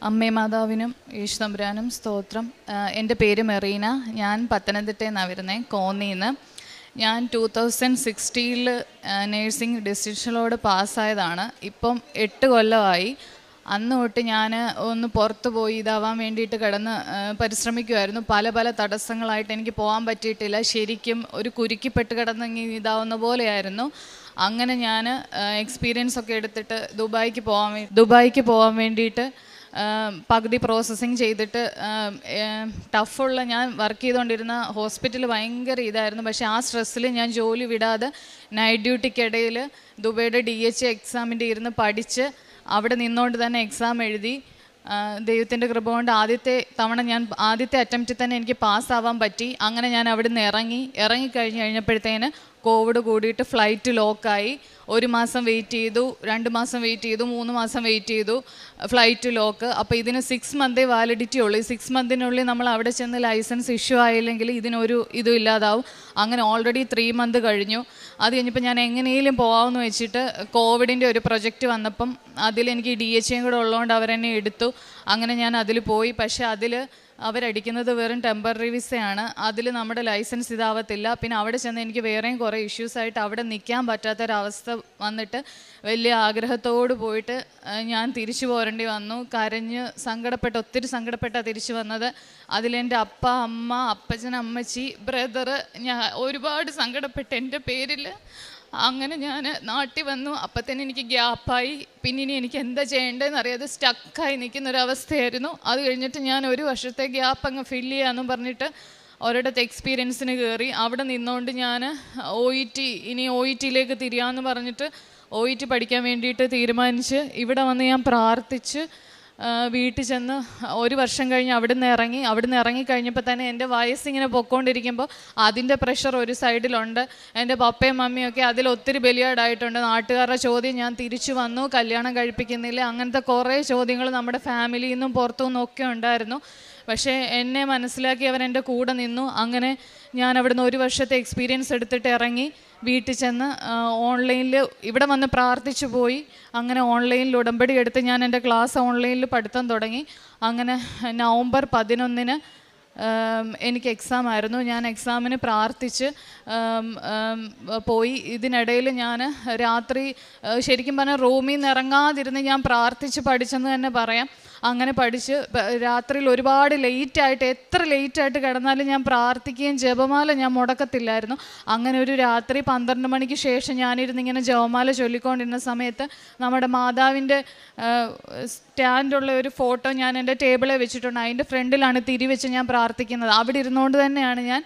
അമ്മേ മാതാവിനും യേശുതമ്പുരാനും സ്തോത്രം. എൻ്റെ പേര് മെറീന. ഞാൻ പത്തനംതിട്ടയിൽ നിന്നാണ് വരുന്നത്, കോന്നിന്ന്. ഞാൻ 2016 നേഴ്സിംഗ് ഡിസ്റ്റിങ്ഷനിലോട് പാസ്സായതാണ്. ഇപ്പം 8 കൊല്ലമായി. അന്ന് തൊട്ട് ഞാൻ ഒന്ന് പുറത്ത് പോയി ഇതാവാൻ വേണ്ടിയിട്ട് കിടന്ന് പരിശ്രമിക്കുമായിരുന്നു. പല തടസ്സങ്ങളായിട്ട് എനിക്ക് പോകാൻ പറ്റിയിട്ടില്ല. ശരിക്കും ഒരു കുരുക്കിപ്പെട്ട് കിടന്നെങ്കിൽ ഇതാവുന്ന പോലെയായിരുന്നു. അങ്ങനെ ഞാൻ എക്സ്പീരിയൻസ് ഒക്കെ എടുത്തിട്ട് ദുബായിക്ക് പോകാൻ വേണ്ടിയിട്ട് പകുതി പ്രോസസ്സിങ് ചെയ്തിട്ട് ടഫുള്ള ഞാൻ വർക്ക് ചെയ്തുകൊണ്ടിരുന്ന ഹോസ്പിറ്റൽ ഭയങ്കര ഇതായിരുന്നു. പക്ഷേ ആ സ്ട്രെസ്സിൽ ഞാൻ ജോലി വിടാതെ നൈറ്റ് ഡ്യൂട്ടിക്കിടയിൽ ദുബൈയുടെ DHA എക്സാമിൻ്റെ ഇരുന്ന് പഠിച്ച് അവിടെ നിന്നുകൊണ്ട് തന്നെ എക്സാം എഴുതി. ദൈവത്തിൻ്റെ കൃപ കൊണ്ട് ആദ്യത്തെ അറ്റംപ്റ്റിൽ തന്നെ എനിക്ക് പാസ്സാവാൻ പറ്റി. അങ്ങനെ ഞാൻ അവിടെ നിന്ന് ഇറങ്ങിക്കഴിഞ്ഞപ്പോഴത്തേന് കോവിഡ് കൂടിയിട്ട് ഫ്ലൈറ്റ് ലോക്കായി. 1 മാസം വെയിറ്റ് ചെയ്തു, 2 മാസം വെയിറ്റ് ചെയ്തു, 3 മാസം വെയിറ്റ് ചെയ്തു, ഫ്ലൈറ്റ് ലോക്ക്. അപ്പോൾ ഇതിന് 6 മന്തേ വാലിഡിറ്റി ഉള്ളൂ. ഈ 6 മന്തിനുള്ളിൽ നമ്മൾ അവിടെ ചെന്ന് ലൈസൻസ് ഇഷ്യൂ ആയില്ലെങ്കിൽ ഇതിനൊരു ഇതും ഇല്ലാതാവും. അങ്ങനെ ഓൾറെഡി 3 മന്ത് കഴിഞ്ഞു. അത് കഴിഞ്ഞപ്പോൾ ഞാൻ എങ്ങനെയും പോകാമെന്ന് വെച്ചിട്ട് കോവിഡിൻ്റെ ഒരു പ്രൊജക്റ്റ് വന്നപ്പം അതിലെനിക്ക് DHA കൂടെ ഉള്ളതുകൊണ്ട് അവരെന്നെ എടുത്തു. അങ്ങനെ ഞാൻ അതിൽ പോയി. പക്ഷേ അതിൽ അവരടിക്കുന്നത് വെറും ടെമ്പററി വിസയാണ്. അതിൽ നമ്മുടെ ലൈസൻസ് ഇതാവത്തില്ല. പിന്നെ അവിടെ ചെന്ന് എനിക്ക് വേറെയും കുറേ ഇഷ്യൂസായിട്ട് അവിടെ നിൽക്കാൻ പറ്റാത്തൊരവസ്ഥ വന്നിട്ട് വലിയ ആഗ്രഹത്തോട് പോയിട്ട് ഞാൻ തിരിച്ചു പോരേണ്ടി വന്നു. കരഞ്ഞ് ഒത്തിരി സങ്കടപ്പെട്ടാണ് തിരിച്ചു വന്നത്. അതിലെൻ്റെ അപ്പ, അമ്മ, അപ്പച്ചൻ, അമ്മച്ചി, ബ്രദറ്, ഞാൻ ഒരുപാട് സങ്കടപ്പെട്ട് എൻ്റെ പേരിൽ. അങ്ങനെ ഞാൻ നാട്ടിൽ വന്നു. അപ്പം തന്നെ എനിക്ക് ഗ്യാപ്പായി. പിന്നെ ഇനി എനിക്ക് എന്താ ചെയ്യേണ്ടതെന്ന് അറിയാതെ സ്റ്റക്കായി നിൽക്കുന്നൊരവസ്ഥയായിരുന്നു. അത് കഴിഞ്ഞിട്ട് ഞാൻ 1 വർഷത്തെ ഗ്യാപ്പ് അങ്ങ് ഫില്ല് ചെയ്യാമെന്നും പറഞ്ഞിട്ട് ഒരിടത്ത് എക്സ്പീരിയൻസിന് കയറി. അവിടെ നിന്നുകൊണ്ട് ഞാൻ OETയിലേക്ക് തിരിയാമെന്ന് പറഞ്ഞിട്ട് OET പഠിക്കാൻ വേണ്ടിയിട്ട് തീരുമാനിച്ച് ഇവിടെ വന്ന് ഞാൻ പ്രാർത്ഥിച്ച് വീട്ടിൽ ചെന്ന് 1 വർഷം കഴിഞ്ഞ് അവിടുന്ന് ഇറങ്ങിക്കഴിഞ്ഞപ്പോൾ തന്നെ എൻ്റെ വയസ്സിങ്ങനെ പൊയ്ക്കൊണ്ടിരിക്കുമ്പോൾ അതിൻ്റെ പ്രഷർ ഒരു സൈഡിലുണ്ട്. എൻ്റെ പപ്പയും മമ്മിയൊക്കെ അതിൽ ഒത്തിരി ബലിയാടായിട്ടുണ്ട്. നാട്ടുകാരുടെ ചോദ്യം, ഞാൻ തിരിച്ചു വന്നു, കല്യാണം കഴിപ്പിക്കുന്നില്ല, അങ്ങനത്തെ കുറേ ചോദ്യങ്ങൾ നമ്മുടെ ഫാമിലിയിൽ നിന്നും പുറത്തുനിന്നും ഒക്കെ ഉണ്ടായിരുന്നു. പക്ഷേ എന്നെ മനസ്സിലാക്കി അവരെൻ്റെ കൂടെ നിന്നു. അങ്ങനെ ഞാൻ അവിടുന്ന് 1 വർഷത്തെ എക്സ്പീരിയൻസ് എടുത്തിട്ട് ഇറങ്ങി വീട്ടിൽ ചെന്ന് ഓൺലൈനിൽ ഇവിടെ വന്ന് പ്രാർത്ഥിച്ചു പോയി. അങ്ങനെ ഓൺലൈനിൽ ഉടമ്പടി എടുത്ത് ഞാൻ എൻ്റെ ക്ലാസ് ഓൺലൈനിൽ പഠിത്തം തുടങ്ങി. അങ്ങനെ നവംബർ 11 എനിക്ക് എക്സാം ആയിരുന്നു. ഞാൻ എക്സാമിന് പ്രാർത്ഥിച്ച് പോയി. ഇതിനിടയിൽ ഞാൻ രാത്രി ശരിക്കും പറഞ്ഞാൽ റൂമിൽ നിന്ന് ഇറങ്ങാതിരുന്ന് ഞാൻ പ്രാർത്ഥിച്ച് പഠിച്ചെന്ന് തന്നെ പറയാം. അങ്ങനെ പഠിച്ച് രാത്രിയിൽ ഒരുപാട് എത്ര ലേറ്റായിട്ട് കിടന്നാലും ഞാൻ പ്രാർത്ഥിക്കുകയും ജപമാല ഞാൻ മുടക്കത്തില്ലായിരുന്നു. അങ്ങനെ ഒരു രാത്രി 12 മണിക്ക് ശേഷം ഞാനിരുന്ന് ഇങ്ങനെ ജപമാല ചൊല്ലിക്കൊണ്ടിരുന്ന സമയത്ത് നമ്മുടെ മാതാവിൻ്റെ സ്റ്റാൻഡുള്ള ഒരു ഫോട്ടോ ഞാൻ എൻ്റെ ടേബിളിൽ വെച്ചിട്ടുണ്ട്. അതിൻ്റെ ഫ്രണ്ടിലാണ് തിരിവെച്ച് ഞാൻ പ്രാർത്ഥിക്കുന്നത്. അവിടെ ഇരുന്നുകൊണ്ട് തന്നെയാണ് ഞാൻ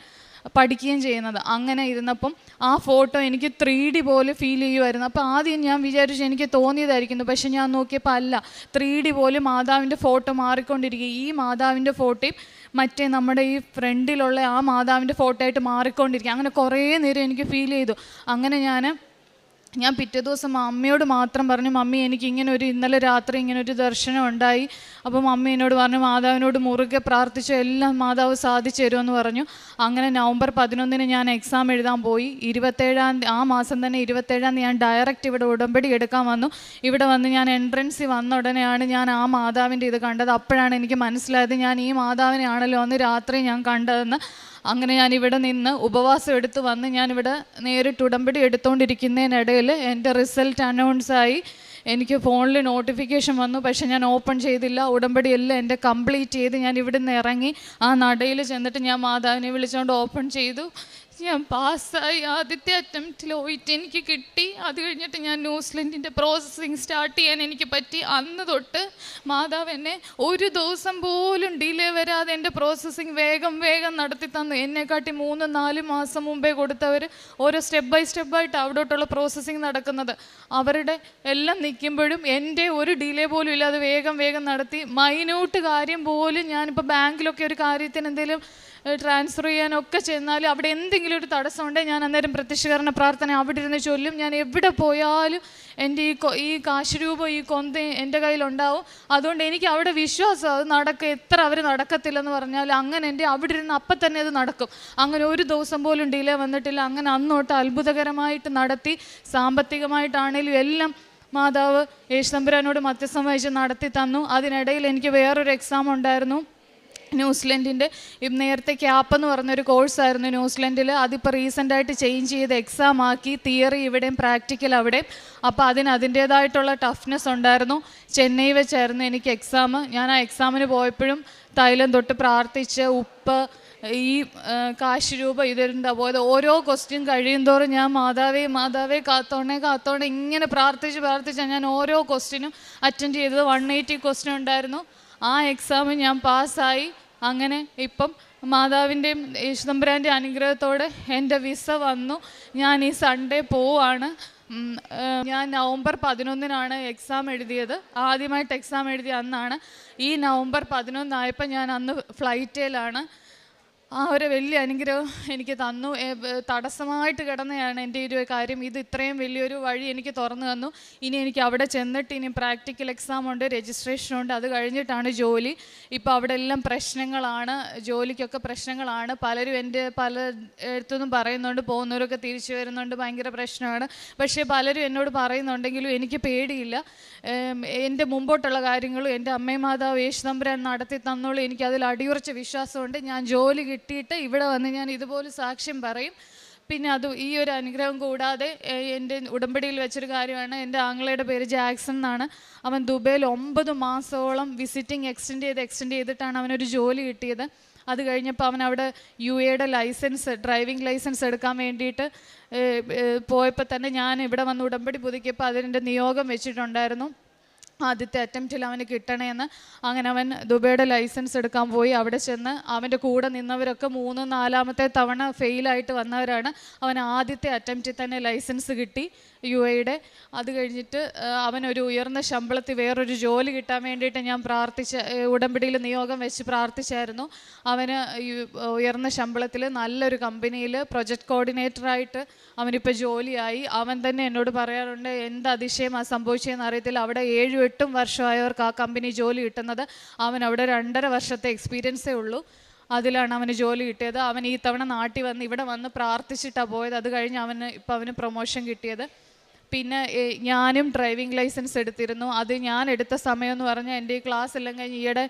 പഠിക്കുകയും ചെയ്യുന്നത്. അങ്ങനെ ഇരുന്നപ്പം ആ ഫോട്ടോ എനിക്ക് 3D പോലെ ഫീൽ ചെയ്യുമായിരുന്നു. അപ്പോൾ ആദ്യം ഞാൻ വിചാരിച്ചു എനിക്ക് തോന്നിയതായിരിക്കുന്നു. പക്ഷെ ഞാൻ നോക്കിയപ്പോൾ അല്ല, 3D പോലെ മാതാവിൻ്റെ ഫോട്ടോ മാറിക്കൊണ്ടിരിക്കുക. ഈ മാതാവിൻ്റെ ഫോട്ടോയും മറ്റേ നമ്മുടെ ഈ ഫ്രണ്ടിലുള്ള ആ മാതാവിൻ്റെ ഫോട്ടോ ആയിട്ട് മാറിക്കൊണ്ടിരിക്കുക. അങ്ങനെ കുറേ നേരം എനിക്ക് ഫീൽ ചെയ്തു. അങ്ങനെ ഞാൻ പിറ്റേ ദിവസം അമ്മയോട് മാത്രം പറഞ്ഞു, മമ്മി എനിക്ക് ഇന്നലെ രാത്രി ഇങ്ങനൊരു ദർശനം ഉണ്ടായി. അപ്പം മമ്മി എന്നോട് പറഞ്ഞു, മാതാവിനോട് മുറുകെ പ്രാർത്ഥിച്ചു, എല്ലാം മാതാവ് സാധിച്ചു തരുമെന്ന് പറഞ്ഞു. അങ്ങനെ നവംബർ 11 ഞാൻ എക്സാം എഴുതാൻ പോയി. 27 ആ മാസം തന്നെ 27 ഞാൻ ഡയറക്റ്റ് ഇവിടെ ഉടമ്പടി എടുക്കാൻ വന്നു. ഇവിടെ വന്ന് ഞാൻ എൻട്രൻസിൽ വന്ന ഉടനെയാണ് ഞാൻ ആ മാതാവിൻ്റെ ഇത് കണ്ടത്. അപ്പോഴാണ് എനിക്ക് മനസ്സിലായത് ഞാൻ ഈ മാതാവിനെയാണല്ലോ അന്ന് രാത്രി ഞാൻ കണ്ടതെന്ന്. അങ്ങനെ ഞാൻ ഇവിടെ നിന്ന് ഉപവാസം എടുത്ത് വന്ന് ഞാനിവിടെ നേരിട്ട് ഉടമ്പടി എടുത്തുകൊണ്ടിരിക്കുന്നതിനിടയിൽ എൻ്റെ റിസൾട്ട് അനൗൺസായി. എനിക്ക് ഫോണിൽ നോട്ടിഫിക്കേഷൻ വന്നു. പക്ഷെ ഞാൻ ഓപ്പൺ ചെയ്തില്ല. ഉടമ്പടി എല്ലാം എൻ്റെ കംപ്ലീറ്റ് ചെയ്ത് ഞാൻ ഇവിടുന്ന് ഇറങ്ങി ആ നടയിൽ ചെന്നിട്ട് ഞാൻ മാതാവിനെ വിളിച്ചുകൊണ്ട് ഓപ്പൺ ചെയ്തു. ഞാൻ പാസ്സായി. ആദ്യത്തെ അറ്റംപ്റ്റിൽ എനിക്ക് കിട്ടി. അത് കഴിഞ്ഞിട്ട് ഞാൻ ന്യൂസിലൻഡിൻ്റെ പ്രോസസ്സിങ് സ്റ്റാർട്ട് ചെയ്യാൻ എനിക്ക് പറ്റി. അന്ന് തൊട്ട് മാതാവ് എന്നെ 1 ദിവസം പോലും ഡിലേ വരാതെ എൻ്റെ പ്രോസസ്സിങ് വേഗം നടത്തി തന്നു. എന്നെക്കാട്ടി 3-4 മാസം മുമ്പേ കൊടുത്തവർ ഓരോ സ്റ്റെപ്പ് ബൈ സ്റ്റെപ്പായിട്ട് അവിടോട്ടുള്ള പ്രോസസ്സിങ് നടക്കുന്നത്. അവരുടെ എല്ലാം നിൽക്കുമ്പോഴും എൻ്റെ ഒരു ഡിലേ പോലും ഇല്ലാതെ വേഗം നടത്തി. മൈന്യൂട്ട് കാര്യം പോലും ഞാനിപ്പോൾ ബാങ്കിലൊക്കെ ഒരു കാര്യത്തിന് എന്തെങ്കിലും ട്രാൻസ്ഫർ ചെയ്യാനൊക്കെ ചെന്നാൽ അവിടെ എന്തെങ്കിലും ഒരു തടസ്സം ഉണ്ടെങ്കിൽ ഞാൻ അന്നേരം പ്രത്യക്ഷീകരണ പ്രാർത്ഥന അവിടെ ഇരുന്ന് ചൊല്ലും. ഞാൻ എവിടെ പോയാലും എൻ്റെ ഈ കാശ് രൂപ ഈ കൊന്ത എൻ്റെ കയ്യിലുണ്ടാവും. അതുകൊണ്ട് എനിക്ക് അവിടെ വിശ്വാസം അത് എത്ര അവർ നടക്കത്തില്ലെന്ന് പറഞ്ഞാൽ അങ്ങനെ എൻ്റെ അവിടെ ഇരുന്ന് അപ്പം തന്നെ അത് നടക്കും. അങ്ങനെ 1 ദിവസം പോലും ഡിലേ വന്നിട്ടില്ല. അങ്ങനെ അന്നോട്ട് അത്ഭുതകരമായിട്ട് നടത്തി. സാമ്പത്തികമായിട്ടാണേലും എല്ലാം മാതാവ് യേശുതമ്പുരാനോട് മധ്യസ്ഥം വഹിച്ച് നടത്തി തന്നു. അതിനിടയിൽ എനിക്ക് വേറൊരു എക്സാം ഉണ്ടായിരുന്നു, ന്യൂസിലൻഡിൻ്റെ. നേരത്തെ ക്യാപ്പ് എന്ന് പറഞ്ഞൊരു കോഴ്സായിരുന്നു ന്യൂസിലൻഡിൽ. അതിപ്പോൾ റീസെൻ്റായിട്ട് ചേഞ്ച് ചെയ്ത് എക്സാം ആക്കി. തിയറി ഇവിടെയും പ്രാക്ടിക്കൽ അവിടെയും. അപ്പോൾ അതിൻ്റേതായിട്ടുള്ള ടഫ്നെസ് ഉണ്ടായിരുന്നു. ചെന്നൈ വെച്ചായിരുന്നു എനിക്ക് എക്സാം. ഞാൻ ആ എക്സാമിന് പോയപ്പോഴും തൈലം തൊട്ട് പ്രാർത്ഥിച്ച് ഉപ്പ് ഈ കാശ് രൂപ ഇതിരുന്ന പോലെ ഓരോ ക്വസ്റ്റ്യൻ കഴിയും തോറും ഞാൻ മാതാവേ കാത്തോണേ ഇങ്ങനെ പ്രാർത്ഥിച്ചാണ് ഞാൻ ഓരോ ക്വസ്റ്റ്യനും അറ്റൻഡ് ചെയ്തത്. 180 ക്വസ്റ്റ്യൻ ഉണ്ടായിരുന്നു. ആ എക്സാം ഞാൻ പാസ്സായി. അങ്ങനെ ഇപ്പം മാതാവിൻ്റെയും യേശുതമ്പുരാൻ്റെ അനുഗ്രഹത്തോടെ എൻ്റെ വിസ വന്നു. ഞാൻ ഈ സൺഡേ പോവാണ്. ഞാൻ നവംബർ 11 എക്സാം എഴുതിയത്. ആദ്യമായിട്ട് എക്സാം എഴുതിയ അന്നാണ്. ഈ നവംബർ 11 ആയപ്പോൾ ഞാൻ അന്ന് ഫ്ലൈറ്റിലാണ്. ആ ഒരു വലിയ അനുഗ്രഹം എനിക്ക് തന്നു. തടസ്സമായിട്ട് കിടന്നതാണ് എൻ്റെ ഒരു കാര്യം. ഇത് ഇത്രയും വലിയൊരു വഴി എനിക്ക് തുറന്നു തന്നു. ഇനി എനിക്ക് അവിടെ ചെന്നിട്ട് ഇനി പ്രാക്ടിക്കൽ എക്സാം ഉണ്ട്, രജിസ്ട്രേഷൻ ഉണ്ട്, അത് കഴിഞ്ഞിട്ടാണ് ജോലി. ഇപ്പോൾ അവിടെ എല്ലാം പ്രശ്നങ്ങളാണ്, ജോലിക്കൊക്കെ പ്രശ്നങ്ങളാണ്. പലരും എൻ്റെ പല അടുത്തൊന്നും പറയുന്നുണ്ട്, പോകുന്നവരൊക്കെ തിരിച്ചു വരുന്നുണ്ട്, ഭയങ്കര പ്രശ്നമാണ്. പക്ഷേ പലരും എന്നോട് പറയുന്നുണ്ടെങ്കിലും എനിക്ക് പേടിയില്ല. എൻ്റെ മുമ്പോട്ടുള്ള കാര്യങ്ങളും എൻ്റെ അമ്മയും മാതാവ് യേശുതമ്പുരാൻ നടത്തി തന്നോളൂ. എനിക്കതിൽ അടിയുറച്ച വിശ്വാസമുണ്ട്. ഞാൻ ജോലി കിട്ടിയിട്ട് ഇവിടെ വന്ന് ഞാൻ ഇതുപോലെ സാക്ഷ്യം പറയും. പിന്നെ ഈ ഒരു അനുഗ്രഹം കൂടാതെ എൻ്റെ ഉടമ്പടിയിൽ വെച്ചൊരു കാര്യമാണ്. എൻ്റെ ആങ്ങളയുടെ പേര് ജാക്സൺ എന്നാണ്. അവൻ ദുബൈയിൽ 9 മാസത്തോളം വിസിറ്റിംഗ് എക്സ്റ്റെൻഡ് ചെയ്തിട്ടാണ് അവനൊരു ജോലി കിട്ടിയത്. അത് കഴിഞ്ഞപ്പോൾ അവൻ അവിടെ UAയുടെ ഡ്രൈവിംഗ് ലൈസൻസ് എടുക്കാൻ വേണ്ടിയിട്ട് പോയപ്പോൾ തന്നെ ഞാൻ ഇവിടെ വന്ന് ഉടമ്പടി പുതുക്കിയപ്പോൾ അതിൻ്റെ നിയോഗം വെച്ചിട്ടുണ്ടായിരുന്നു. ആദ്യത്തെ അറ്റംപ്റ്റിൽ അവന് കിട്ടണമെന്ന്. അങ്ങനെ അവൻ ദുബൈയുടെ ലൈസൻസ് എടുക്കാൻ പോയി. അവിടെ ചെന്ന് അവൻ്റെ കൂടെ നിന്നവരൊക്കെ 3-4 തവണ ഫെയിലായിട്ട് വന്നവരാണ്. അവൻ ആദ്യത്തെ അറ്റംപ്റ്റിൽ തന്നെ ലൈസൻസ് കിട്ടി UAയുടെ. അത് കഴിഞ്ഞിട്ട് അവനൊരു ഉയർന്ന ശമ്പളത്തിൽ വേറൊരു ജോലി കിട്ടാൻ വേണ്ടിയിട്ട് ഞാൻ ഉടമ്പടിയിൽ നിയോഗം വെച്ച് പ്രാർത്ഥിച്ചായിരുന്നു. അവന് ഉയർന്ന ശമ്പളത്തിൽ നല്ലൊരു കമ്പനിയിൽ പ്രൊജക്ട് കോർഡിനേറ്ററായിട്ട് അവനിപ്പോൾ ജോലിയായി. അവൻ തന്നെ എന്നോട് പറയാറുണ്ട്, എന്ത് അതിശയമാണ് സംഭവിച്ചതെന്ന് അറിയത്തില്ല, അവിടെ 7-8 വർഷമായവർക്ക് ആ കമ്പനി ജോലി കിട്ടുന്നത്. അവൻ അവിടെ 2.5 വർഷത്തെ എക്സ്പീരിയൻസേ ഉള്ളൂ. അതിലാണ് അവന് ജോലി കിട്ടിയത്. അവൻ ഈ തവണ നാട്ടിൽ വന്ന് ഇവിടെ വന്ന് പ്രാർത്ഥിച്ചിട്ടാണ് പോയത്. അത് കഴിഞ്ഞ് അവന് പ്രൊമോഷൻ കിട്ടിയത്. പിന്നെ ഞാനും ഡ്രൈവിംഗ് ലൈസൻസ് എടുത്തിരുന്നു. അത് ഞാൻ എടുത്ത സമയം എന്ന് പറഞ്ഞാൽ എൻ്റെ ഈ ക്ലാസ് എല്ലാം കഴിഞ്ഞ് ഈയിടെ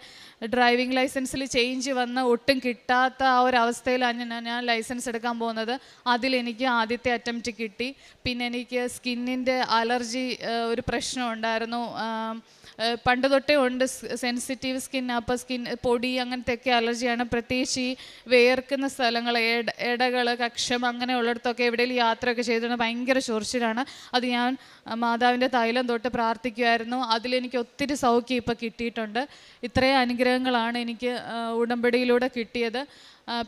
ഡ്രൈവിംഗ് ലൈസൻസിൽ ചേഞ്ച് വന്ന് ഒട്ടും കിട്ടാത്ത ആ ഒരു അവസ്ഥയിലാണ് ഞാൻ ലൈസൻസ് എടുക്കാൻ പോകുന്നത്. അതിലെനിക്ക് ആദ്യത്തെ അറ്റംപ്റ്റ് കിട്ടി. പിന്നെ എനിക്ക് സ്കിന്നിൻ്റെ അലർജി ഒരു പ്രശ്നം ഉണ്ടായിരുന്നു. പണ്ട് തൊട്ടേ ഉണ്ട് സെൻസിറ്റീവ് സ്കിൻ. അപ്പോൾ പൊടി അങ്ങനത്തെയൊക്കെ അലർജിയാണ്. പ്രത്യേകിച്ച് ഈ വേർക്കുന്ന സ്ഥലങ്ങൾ, ഇടകൾ, കക്ഷം അങ്ങനെയുള്ളിടത്തൊക്കെ എവിടെയെങ്കിലും യാത്രയൊക്കെ ചെയ്തിട്ട് ഭയങ്കര ചൊറിച്ചിലാണ്. അത് ഞാൻ മാതാവിൻ്റെ തൈലം തൊട്ട് പ്രാർത്ഥിക്കുമായിരുന്നു. അതിലെനിക്ക് ഒത്തിരി സൗഖ്യം ഇപ്പോൾ കിട്ടിയിട്ടുണ്ട്. ഇത്രയും അനുഗ്രഹങ്ങളാണ് എനിക്ക് ഉടമ്പടിയിലൂടെ കിട്ടിയത്.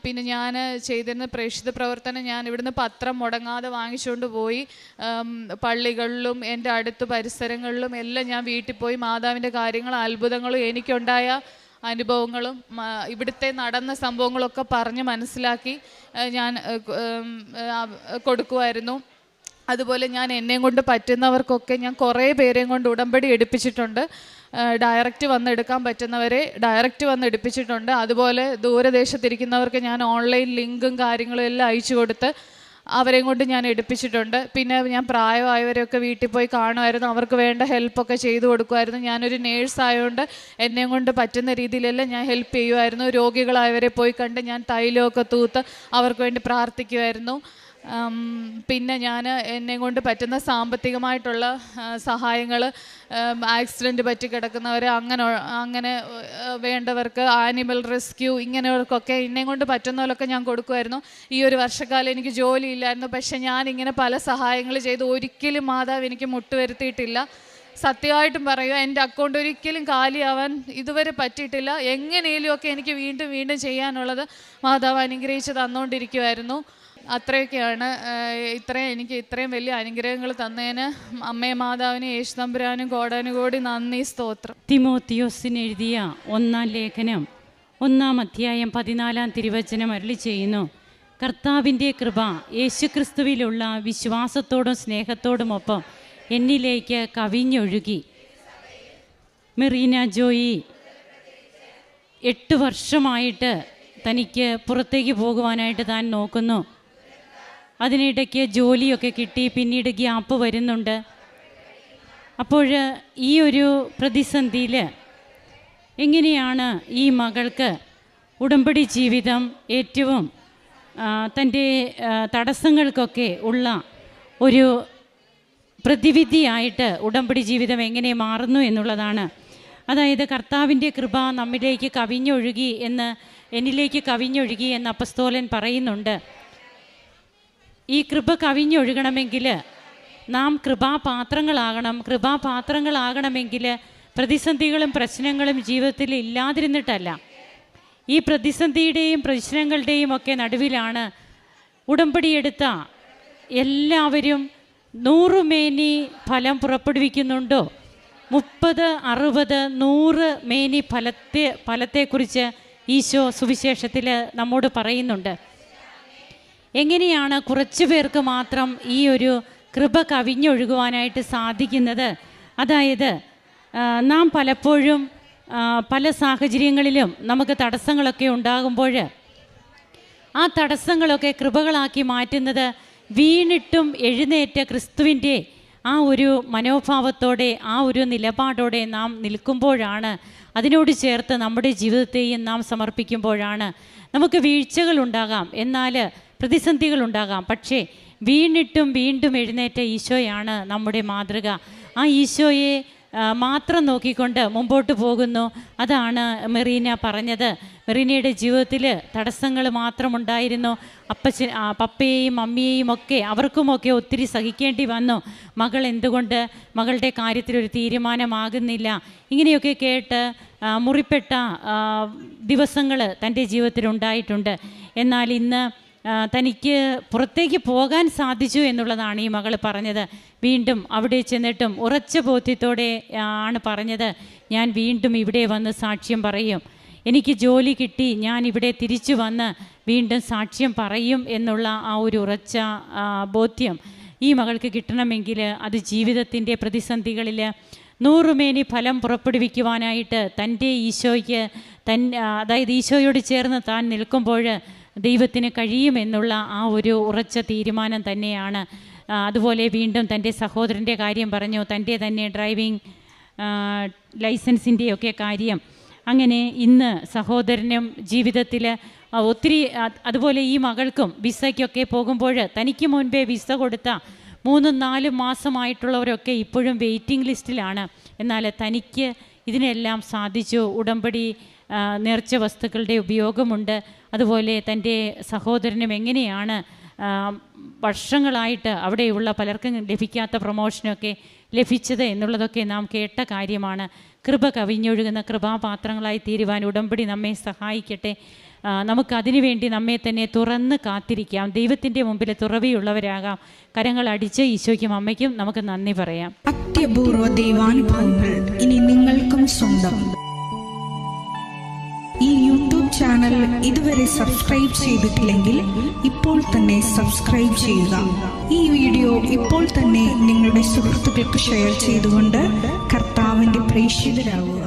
പിന്നെ ഞാൻ ചെയ്തിരുന്ന പ്രേക്ഷിത പ്രവർത്തനം, ഞാൻ ഇവിടുന്ന് പത്രം മുടങ്ങാതെ വാങ്ങിച്ചുകൊണ്ട് പോയി പള്ളികളിലും എൻ്റെ അടുത്ത പരിസരങ്ങളിലും എല്ലാം ഞാൻ വീട്ടിൽ പോയി മാതാവിൻ്റെ കാര്യങ്ങളും അത്ഭുതങ്ങളും എനിക്കുണ്ടായ അനുഭവങ്ങളും ഇവിടുത്തെ നടന്ന സംഭവങ്ങളൊക്കെ പറഞ്ഞ് മനസ്സിലാക്കി ഞാൻ കൊടുക്കുമായിരുന്നു. അതുപോലെ ഞാൻ എന്നെയും കൊണ്ട് പറ്റുന്നവർക്കൊക്കെ ഞാൻ കുറേ പേരെയും കൊണ്ട് ഉടമ്പടി എടുപ്പിച്ചിട്ടുണ്ട്. ഡയറക്റ്റ് വന്ന് എടുക്കാൻ പറ്റുന്നവരെ ഡയറക്റ്റ് വന്ന് എടുപ്പിച്ചിട്ടുണ്ട്. അതുപോലെ ദൂരദേശത്തിരിക്കുന്നവർക്ക് ഞാൻ ഓൺലൈൻ ലിങ്കും കാര്യങ്ങളും എല്ലാം അയച്ചു കൊടുത്ത് അവരെയും കൊണ്ട് ഞാൻ എടുപ്പിച്ചിട്ടുണ്ട്. പിന്നെ ഞാൻ പ്രായമായവരെയൊക്കെ വീട്ടിൽ പോയി കാണുമായിരുന്നു. അവർക്ക് വേണ്ട ഹെൽപ്പൊക്കെ ചെയ്തു കൊടുക്കുമായിരുന്നു. ഞാനൊരു നേഴ്സായതുകൊണ്ട് എന്നെയും കൊണ്ട് പറ്റുന്ന രീതിയിലെല്ലാം ഞാൻ ഹെൽപ്പ് ചെയ്യുമായിരുന്നു. രോഗികളായവരെ പോയി കണ്ട് ഞാൻ തൈലമൊക്കെ തൂത്ത് അവർക്ക് വേണ്ടി പ്രാർത്ഥിക്കുമായിരുന്നു. പിന്നെ ഞാൻ എന്നെ കൊണ്ട് പറ്റുന്ന സാമ്പത്തികമായിട്ടുള്ള സഹായങ്ങൾ, ആക്സിഡൻറ്റ് പറ്റി കിടക്കുന്നവർ, അങ്ങനെ വേണ്ടവർക്ക്, ആനിമൽ റെസ്ക്യൂ, ഇങ്ങനെയൊക്കെ എന്നെ കൊണ്ട് പറ്റുന്ന പോലൊക്കെ ഞാൻ കൊടുക്കുമായിരുന്നു. ഈ ഒരു വർഷക്കാലം എനിക്ക് ജോലിയില്ലായിരുന്നു. പക്ഷെ ഞാനിങ്ങനെ പല സഹായങ്ങൾ ചെയ്ത് ഒരിക്കലും മാതാവ് എനിക്ക് മുട്ടുവരുത്തിയിട്ടില്ല. സത്യമായിട്ടും പറയുക, എൻ്റെ അക്കൗണ്ട് ഒരിക്കലും കാലിയാവാൻ ഇതുവരെ പറ്റിയിട്ടില്ല. എങ്ങനെയെങ്കിലുമൊക്കെ എനിക്ക് വീണ്ടും വീണ്ടും ചെയ്യാനുള്ളത് മാതാവ് അനുഗ്രഹിച്ച് തന്നുകൊണ്ടിരിക്കുമായിരുന്നു. അത്രയൊക്കെയാണ്. എനിക്ക് ഇത്രയും വലിയ അനുഗ്രഹങ്ങൾ തന്നതിന് അമ്മയെ മാതാവിന് യേശുതമ്പുരാനും കോടാനുകോടി നന്ദി, സ്തോത്രം. തിമോത്തിയോസിന് എഴുതിയ 1-ാം ലേഖനം 1-ാം അധ്യായം 14-ാം തിരുവചനം അരുളി ചെയ്യുന്നു, കർത്താവിൻ്റെ കൃപ യേശുക്രിസ്തുവിലുള്ള വിശ്വാസത്തോടും സ്നേഹത്തോടുമൊപ്പം എന്നിലേക്ക് കവിഞ്ഞൊഴുകി. മെറീന ജോയി 8 വർഷമായിട്ട് തനിക്ക് പുറത്തേക്ക് പോകുവാനായിട്ട് താൻ നോക്കുന്നു. അതിനിടയ്ക്ക് ജോലിയൊക്കെ കിട്ടി, പിന്നീട് ഗ്യാപ്പ് വരുന്നുണ്ട്. അപ്പോൾ ഈ ഒരു പ്രതിസന്ധിയിൽ എങ്ങനെയാണ് ഈ മകൾക്ക് ഉടമ്പടി ജീവിതം ഏറ്റവും തൻ്റെ തടസ്സങ്ങൾക്കൊക്കെ ഉള്ള ഒരു പ്രതിവിധിയായിട്ട് ഉടമ്പടി ജീവിതം എങ്ങനെ മാറുന്നു എന്നുള്ളതാണ്. അതായത് കർത്താവിൻ്റെ കൃപ നമ്മിലേക്ക് കവിഞ്ഞൊഴുകി എന്നിലേക്ക് കവിഞ്ഞൊഴുകി എന്ന് അപ്പസ്തോലൻ പറയുന്നുണ്ട്. ഈ കൃപ കവിഞ്ഞൊഴുകണമെങ്കിൽ നാം കൃപാപാത്രങ്ങളാകണമെങ്കിൽ പ്രതിസന്ധികളും പ്രശ്നങ്ങളും ജീവിതത്തിൽ ഇല്ലാതിരുന്നിട്ടല്ല. ഈ പ്രതിസന്ധിയുടെയും പ്രശ്നങ്ങളുടെയും ഒക്കെ നടുവിലാണ് ഉടമ്പടിയെടുത്ത എല്ലാവരും 100 മേനി ഫലം പുറപ്പെടുവിക്കുന്നുണ്ടോ? 30, 60, 100 മേനി ഫലത്തെക്കുറിച്ച് ഈശോ സുവിശേഷത്തിൽ നമ്മോട് പറയുന്നുണ്ട്. എങ്ങനെയാണ് കുറച്ചു പേർക്ക് മാത്രം ഈ ഒരു കൃപ കവിഞ്ഞൊഴുകുവാനായിട്ട് സാധിക്കുന്നത്? അതായത് നാം പലപ്പോഴും പല സാഹചര്യങ്ങളിലും നമുക്ക് തടസ്സങ്ങളൊക്കെ ഉണ്ടാകുമ്പോൾ ആ തടസ്സങ്ങളൊക്കെ കൃപകളാക്കി മാറ്റുന്നത് വീണിട്ടും എഴുന്നേറ്റ ക്രിസ്തുവിൻ്റെ ആ ഒരു മനോഭാവത്തോടെ, ആ ഒരു നിലപാടോടെ നാം നിൽക്കുമ്പോഴാണ്. അതിനോട് ചേർത്ത് നമ്മുടെ ജീവിതത്തെയും നാം സമർപ്പിക്കുമ്പോഴാണ്. നമുക്ക് വീഴ്ചകളുണ്ടാകാം, എന്നാൽ പ്രതിസന്ധികളുണ്ടാകാം, പക്ഷേ വീണിട്ടും വീണ്ടും എഴുന്നേറ്റ ഈശോയാണ് നമ്മുടെ മാതൃക. ആ ഈശോയെ മാത്രം നോക്കിക്കൊണ്ട് മുമ്പോട്ട് പോകുന്നു. അതാണ് മെറീന പറഞ്ഞത്. മെറീനയുടെ ജീവിതത്തിൽ തടസ്സങ്ങൾ മാത്രമുണ്ടായിരുന്നു. പപ്പയെയും അമ്മയെയും ഒക്കെ അവർക്കുമൊക്കെ ഒത്തിരി സഹിക്കേണ്ടി വന്നു. മകൾ എന്തുകൊണ്ട് മകളുടെ കാര്യത്തിലൊരു തീരുമാനമാകുന്നില്ല, ഇങ്ങനെയൊക്കെ കേട്ട് മുറിപ്പെട്ട ദിവസങ്ങൾ തൻ്റെ ജീവിതത്തിലുണ്ടായിട്ടുണ്ട്. എന്നാൽ ഇന്ന് തനിക്ക് പുറത്തേക്ക് പോകാൻ സാധിച്ചു എന്നുള്ളതാണ് ഈ മകൾ പറഞ്ഞത്. വീണ്ടും അവിടെ ചെന്നിട്ടും ഉറച്ച ബോധ്യത്തോടെ ആണ് പറഞ്ഞത്, ഞാൻ വീണ്ടും ഇവിടെ വന്ന് സാക്ഷ്യം പറയും, എനിക്ക് ജോലി കിട്ടി, ഞാൻ ഇവിടെ തിരിച്ചു വന്ന് വീണ്ടും സാക്ഷ്യം പറയും എന്നുള്ള ആ ഒരു ഉറച്ച ബോധ്യം ഈ മകൾക്ക് കിട്ടണമെങ്കിൽ അത് ജീവിതത്തിൻ്റെ പ്രതിസന്ധികളിൽ 100 മേനി ഫലം പുറപ്പെടുവിക്കുവാനായിട്ട് തൻ്റെ ഈശോയ്ക്ക് അതായത് ഈശോയോട് ചേർന്ന് താൻ നിൽക്കുമ്പോൾ ദൈവത്തിന് കഴിയുമെന്നുള്ള ആ ഒരു ഉറച്ച തീരുമാനം തന്നെയാണ്. അതുപോലെ വീണ്ടും തൻ്റെ സഹോദരൻ്റെ കാര്യം പറഞ്ഞു, തൻ്റെ തന്നെ ഡ്രൈവിംഗ് ലൈസൻസിൻ്റെയൊക്കെ കാര്യം. അങ്ങനെ ഇന്ന് സഹോദരനും ജീവിതത്തിൽ ഒത്തിരി, അതുപോലെ ഈ മകൾക്കും വിസയ്ക്കൊക്കെ പോകുമ്പോൾ തനിക്ക് മുൻപേ വിസ കൊടുത്ത 3-4 മാസമായിട്ടുള്ളവരൊക്കെ ഇപ്പോഴും വെയിറ്റിംഗ് ലിസ്റ്റിലാണ്. എന്നാൽ തനിക്ക് ഇതിനെല്ലാം സാധിച്ചു. ഉടമ്പടി നേർച്ച വസ്തുക്കളുടെ ഉപയോഗമുണ്ട്. അതുപോലെ തൻ്റെ സഹോദരനും എങ്ങനെയാണ് വർഷങ്ങളായിട്ട് അവിടെയുള്ള പലർക്കും ലഭിക്കാത്ത പ്രൊമോഷനൊക്കെ ലഭിച്ചത് എന്നുള്ളതൊക്കെ നാം കേട്ട കാര്യമാണ്. കൃപ കവിഞ്ഞൊഴുകുന്ന കൃപാപാത്രങ്ങളായി തീരുവാൻ ഉടമ്പടി നമ്മെ സഹായിക്കട്ടെ. നമുക്കതിനു വേണ്ടി നമ്മെ തന്നെ തുറന്ന് കാത്തിരിക്കാം. ദൈവത്തിൻ്റെ മുമ്പിൽ തുറവിയുള്ളവരാകാം. കരങ്ങൾ അടിച്ച് ഈശോയ്ക്കും അമ്മയ്ക്കും നമുക്ക് നന്ദി പറയാം. അത്യപൂർവ ദൈവാനുഭവങ്ങൾ ഇനി നിങ്ങൾക്കും സ്വന്തം. ഈ യൂട്യൂബ് ചാനൽ ഇതുവരെ സബ്സ്ക്രൈബ് ചെയ്തിട്ടില്ലെങ്കിൽ ഇപ്പോൾ തന്നെ സബ്സ്ക്രൈബ് ചെയ്യുക. ഈ വീഡിയോ ഇപ്പോൾ തന്നെ നിങ്ങളുടെ സുഹൃത്തുക്കൾക്ക് ഷെയർ ചെയ്തുകൊണ്ട് കർത്താവിൻ്റെ പ്രേക്ഷിതരാകുക.